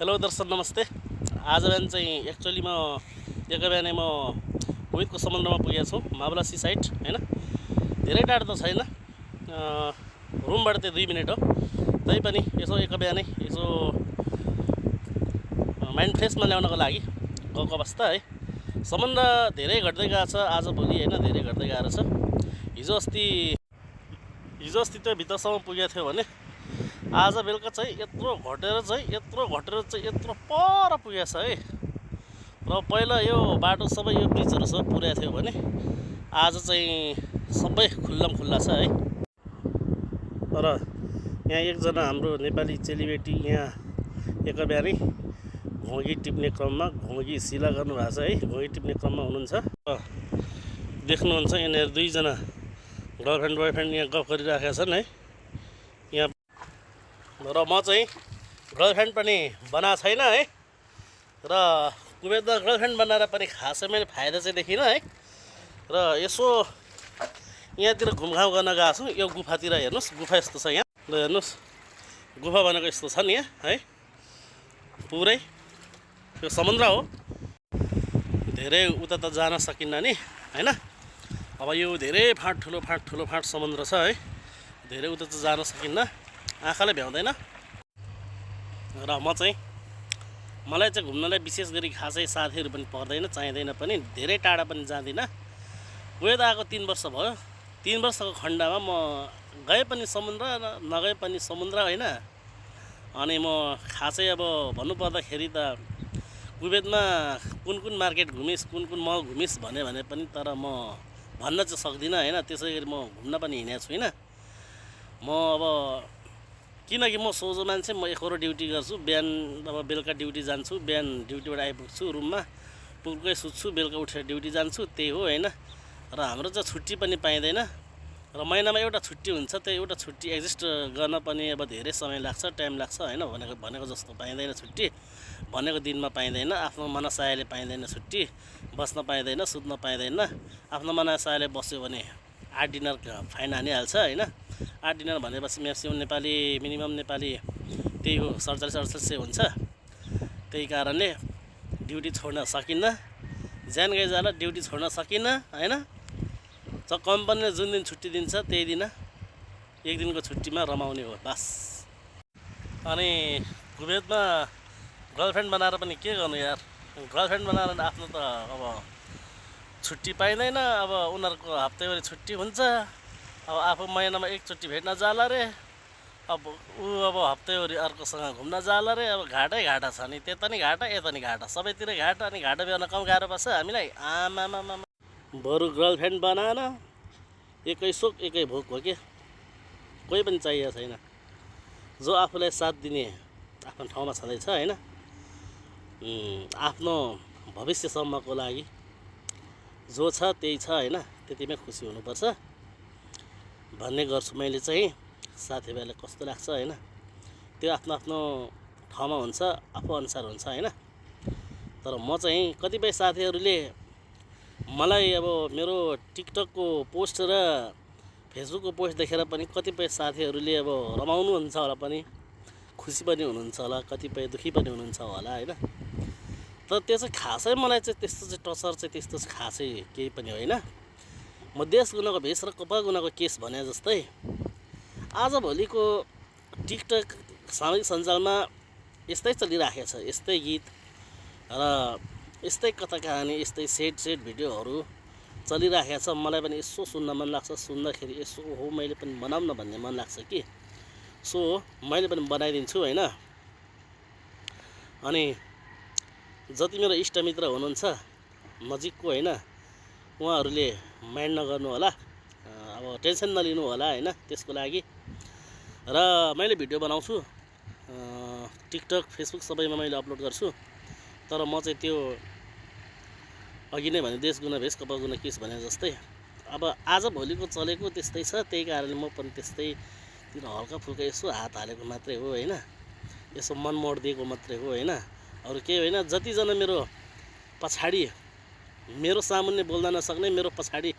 Hello दर्शक नमस्ते। आज बिहान चाहिँ एक्चुअली म एक बिहानै म कुवेतको समुद्रमा पुगेको छु, मावला सी साइड हैन। धेरै टाढो त छैन, रुमबाट चाहिँ 2 मिनेट हो। तैपनि यसो एक बिहानै यसो माइन्ड फ्रेसमा ल्याउनको लागि गएको अवस्था है। समुद्र धेरै घट्दै गएको छ आजभोलि हैन, धेरै घट्दै गएको छ। हिजो अस्ति त्यो भित्रसम्म पुगेको थियो भने आज बेलुका चाहिँ यत्रो घटेर यत्रो पर पुगेको छ है। र पहिला यो बाटो सबै यो ब्रिजहरू सबै पुर्याएको थियो भने आज चाहिँ सबै खुल्ला छ है। र यहाँ एकजना हाम्रो नेपाली चेलीबेटी यहाँ एक बिहानै घोगी टिप्ने क्रममा घोगी सिला गर्नुभएको छ है। घोगी टिप्ने क्रममा हुनुहुन्छ। देख्नुहुन्छ यिनीहरू दुईजना गर्लफ्रेन्ड बोयफ्रेन्ड यहाँ गफ गरिराखेका छन् है। यहाँ र म चाहिँ गर्लफ्रेन्ड पनि बनाएको छैन है। र कुवेतमा गर्लफ्रेन्ड बनाएर पनि खासै मैले फाइदा चाहिँ देखिनँ है। र यसो यहाँतिर घुमघाम गर्न गएको छु। यो गुफातिर हेर्नुहोस्, गुफा यस्तो छ यहाँ। ल हेर्नुहोस्, गुफा भनेको यस्तो छ नि यहाँ है। पुरै यो समुद्र हो, धेरै उता त जान सकिन्न नि हैन। अब यो धेरै ठुलो फाँट समुद्र छ है। धेरै उता त जान सकिन्न, आँखाले भ्याउँदैन। र मलाई चाहिँ घुम्नलाई विशेष गरी खासै साथीहरू पनि पर्दैन, चाहिँदैन पनि, धेरै टाढा पनि जाँदिनँ। कुवेत आएको 3 वर्ष भयो। 3 वर्षको खण्डमा म गए पनि समुद्र नगए पनि समुद्र हैन। अनि म खासै अब भन्नुपर्दाखेरि त कुवेतमा कुन मार्केट घुमिस्, कुन मल घुमिस् भने पनि, तर म भन्न चाहिँ सक्दिनँ हैन। त्यसै गरी म घुम्न पनि हिँडेको छुइनँ। म अब किनकि म सोझो मान्छे, म एकहोरो ड्युटी गर्छु। बिहान अब बेलुका ड्युटी जान्छु, बिहान ड्युटीबाट आइपुग्छु रुममा, पुग्दै सुत्छु, बेलुका उठेर ड्युटी जान्छु, त्यही हो हैन। र हाम्रो चाहिँ छुट्टी पनि पाइँदैन। र महिनामा एउटा छुट्टी हुन्छ, त्यो एउटा छुट्टी एक्जिस्ट गर्न पनि अब धेरै समय लाग्छ, टाइम लाग्छ हैन। भनेको जस्तो पाइँदैन छुट्टी, भनेको दिनमा पाइँदैन, आफ्नो मनसायले पाइँदैन छुट्टी, बस्न पाइँदैन, सुत्न पाइँदैन। आफ्नो मनसायले बस्यो भने 8 डिनर फाइन हानिहाल्छ हैन। 8 डिनर भनेपछि मिनिमम नेपाली त्यही हो, 47-48 हुन्छ। त्यही कारणले ड्युटी छोड्न सकिन्न, ज्यान गए जाला ड्युटी छोड्न सकिन्न हैन। कम्पनीले जुन दिन छुट्टी दिन्छ त्यही दिन एक दिनको छुट्टीमा रमाउने हो बस। अनि कुवेतमा गर्लफ्रेन्ड बनाएर पनि के गर्नु यार। गर्लफ्रेन्ड बनाएर आफ्नो त अब छुट्टी पाइँदैन। अब उनीहरूको हप्तैभरि छुट्टी हुन्छ। अब आफू महिनामा एकचोटि भेट्न जाला रे, अब हप्तैभरि अर्कोसँग घुम्न जाला रे। अब घाटा छ नि, त्यता नि घाटा यता नि घाटा, सबैतिर घाटा। अनि घाटा बेर्न कम गाह्रो पर्छ हामीलाई। आमामामा, बरु गर्लफ्रेन्ड बनाएन, एकै शोक एकै भोक हो के, कोही पनि चाहिएको छैन। जो आफूलाई साथ दिने आफ्नो ठाउँमा छँदैछ हैन। आफ्नो भविष्यसम्मको लागि जो छ त्यही छ हैन, त्यतिमै खुसी हुनुपर्छ भन्ने गर्छु मैले चाहिँ। साथीभाइलाई कस्तो लाग्छ हैन, त्यो आफ्नो ठाउँमा हुन्छ, आफू अनुसार हुन्छ हैन। तर म चाहिँ कतिपय साथीहरूले मलाई अब मेरो टिकटकको पोस्ट र फेसबुकको पोस्ट देखेर पनि कतिपय साथीहरूले अब रमाउनुहुन्छ होला पनि, खुसी पनि हुनुहुन्छ होला, कतिपय दुखी पनि हुनुहुन्छ होला हैन। तर त्यो चाहिँ खासै मलाई चाहिँ त्यस्तो चाहिँ टचर चाहिँ त्यस्तो चाहिँ खासै केही पनि होइन। म देश गुनाको भेष र कपाल गुनाको केस भने जस्तै आजभोलिको टिकटक सामाजिक सञ्जालमा यस्तै चलिराखेको छ। यस्तै गीत र यस्तै कथा कहानी, यस्तै सेड भिडियोहरू चलिराखेको छ। मलाई पनि यसो सुन्न मन लाग्छ, सुन्दाखेरि यसो हो मैले पनि बनाउन भन्ने मन लाग्छ कि, सो मैले पनि बनाइदिन्छु हैन। अनि जति मेरो इष्टमित्र हुनुहुन्छ नजिकको हैन, उहाँहरूले माइन्ड नगर्नु होला, अब टेन्सन नलिनु होला हैन त्यसको लागि। र मैले भिडियो बनाउँछु, टिकटक फेसबुक सबैमा मैले अपलोड गर्छु। तर म चाहिँ त्यो अघि नै भने देश गुना भेष कपाल गुना केस भने जस्तै अब आजभोलिको चलेको त्यस्तै छ। त्यही कारणले म पनि त्यस्तैतिर हल्का फुल्का यसो हात हालेको मात्रै हो हैन, यसो मन मोडिदिएको मात्रै हो हैन, अरू केही होइन। जतिजना मेरो पछाडि, मेरो सामुन्ने बोल्न नसक्ने मेरो पछाडि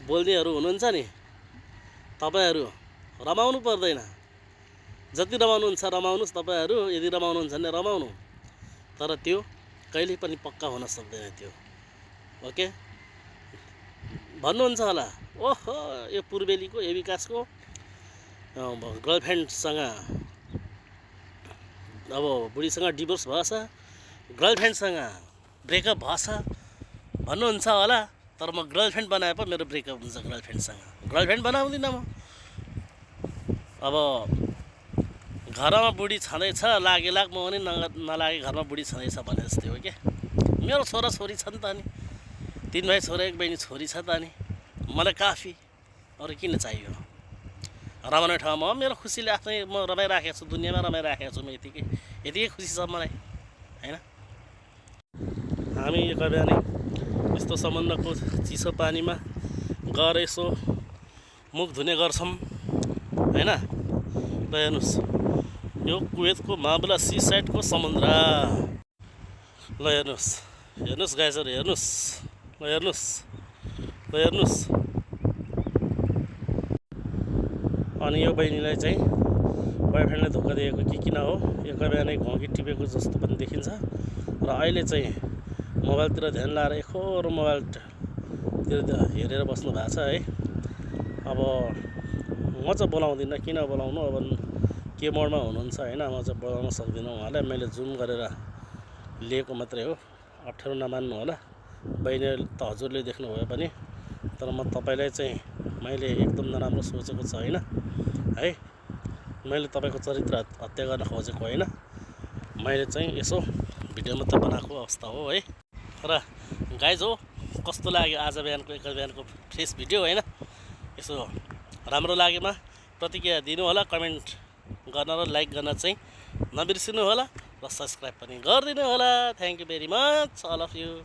बोल्नेहरू हुनुहुन्छ नि, तपाईँहरू रमाउनु पर्दैन। जति रमाउनुहुन्छ रमाउनुहोस्, तपाईँहरू यदि रमाउनुहुन्छ भने रमाउनु। तर त्यो कहिले पनि पक्का हुन सक्दैन त्यो। ओके, भन्नुहुन्छ होला ओहो यो पूर्वेलीको ए विकासको गर्लफ्रेन्डसँग अब बुढीसँग डिभोर्स भएछ, गर्लफ्रेन्डसँग ब्रेकअप भएछ भन्नुहुन्छ होला। तर म गर्लफ्रेन्ड बनाए पो मेरो ब्रेकअप हुन्छ गर्लफ्रेन्डसँग। गर्लफ्रेन्ड बनाउँदिनँ म। अब घरमा बुढी छँदैछ लागे लाग म पनि नलागे घरमा बुढी छँदैछ भने जस्तै हो क्या। मेरो छोरा छोरी छ नि त, अनि 3 भाइ छोरा 1 बहिनी छोरी छ त, अनि मलाई काफी, अरू किन चाहियो। रमाउने ठाउँमा मेरो खुसीले आफ्नै म रमाइराखेको छु, दुनियाँमा रमाइराखेको छु म, यतिकै खुसी छ मलाई होइन। हामी कहिले बिहानै यस्तो समुद्रको चिसो पानीमा गएर यसो मुख धुने गर्छौँ होइन। ल हेर्नुहोस् यो कुवेतको माबला सी साइडको समुद्र। ल हेर्नुहोस् गाइजहरू, हेर्नुहोस्। अनि यो बहिनीलाई चाहिँ बोयफ्रेन्डले धोका दिएको कि किन हो, यो कहिले बिहानै घोकी टिपेको जस्तो पनि देखिन्छ। र अहिले चाहिँ मोबाइलतिर ध्यान लाएर एखोरो मोबाइलतिर हेरेर बस्नु भएको छ है। अब म चाहिँ बोलाउँदिनँ, किन बोलाउनु, अब के मोडमा हुनुहुन्छ होइन, म चाहिँ बोलाउन सक्दिनँ उहाँलाई। मैले जुम गरेर लिएको मात्रै हो, अप्ठ्यारो नमान्नु होला। बहिनीले त हजुरले देख्नुभयो पनि, तर म तपाईँलाई चाहिँ मैले एकदम नराम्रो सोचेको छैन है। मैले तपाईँको चरित्र हत्या गर्न खोजेको होइन, मैले चाहिँ यसो भिडियो मात्रै बनाएको अवस्था हो है। र गाइज हो, कस्तो लाग्यो आज बिहानको एकल बिहानको फ्रेस भिडियो होइन। यसो राम्रो लागेमा प्रतिक्रिया दिनु होला, कमेन्ट गर्न र लाइक गर्न चाहिँ नबिर्सिनु होला, र सब्सक्राइब पनि गरिदिनु होला। Thank you very much all of you.